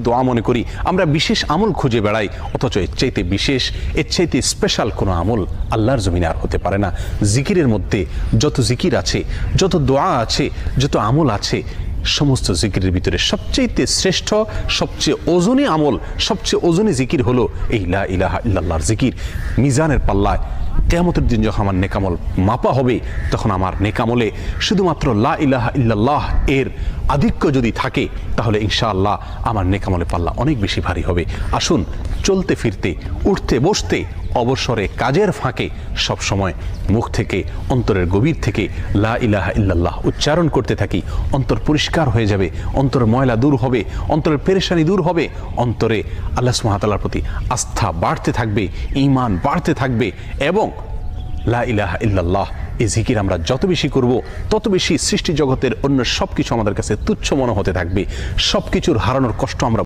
দোয়া মনে করি, আমরা বিশেষ আমল খুঁজে বেড়াই, অথচ এর চাইতে বিশেষ, এর চাইতে স্পেশাল কোনো আমল আল্লাহর জমিনে আর হতে পারে না। জিকিরের মধ্যে যত জিকির আছে, যত দোয়া আছে, যত আমল আছে, সমস্ত জিকিরের ভিতরে সবচেয়ে শ্রেষ্ঠ, সবচেয়ে ওজনী আমল, সবচেয়ে ওজনী জিকির হলো এই লা ইলাহা ইল্লাল্লাহর জিকির। মিজানের পাল্লায় কিয়ামতের দিন যখন আমার নেকামল মাপা হবে, তখন আমার নেকামলে শুধুমাত্র লা ইলাহা ইল্লাল্লাহ এর আধিক্য যদি থাকে, তাহলে ইনশাআল্লাহ আমার নেকামলে পাল্লা অনেক বেশি ভারী হবে। আসুন চলতে ফিরতে, উঠতে বসতে, অবসরে, কাজের ফাঁকে সব সময় মুখ থেকে, অন্তরের গভীর থেকে লা ইলাহা ইল্লাল্লাহ উচ্চারণ করতে থাকি। অন্তর পরিষ্কার হয়ে যাবে, অন্তরের ময়লা দূর হবে, অন্তরের পেরেশানি দূর হবে, অন্তরে আল্লাহ সুবহানাহু ওয়া তাআলার প্রতি আস্থা বাড়তে থাকবে, ঈমান বাড়তে থাকবে। এবং লা ইলাহা ইল্লাল্লাহ এই জিকির আমরা যত বেশি করব, তত বেশি সৃষ্টি জগতের অন্য সব কিছু আমাদের কাছে তুচ্ছ মনে হতে থাকবে। সব কিছুর হারানোর কষ্ট আমরা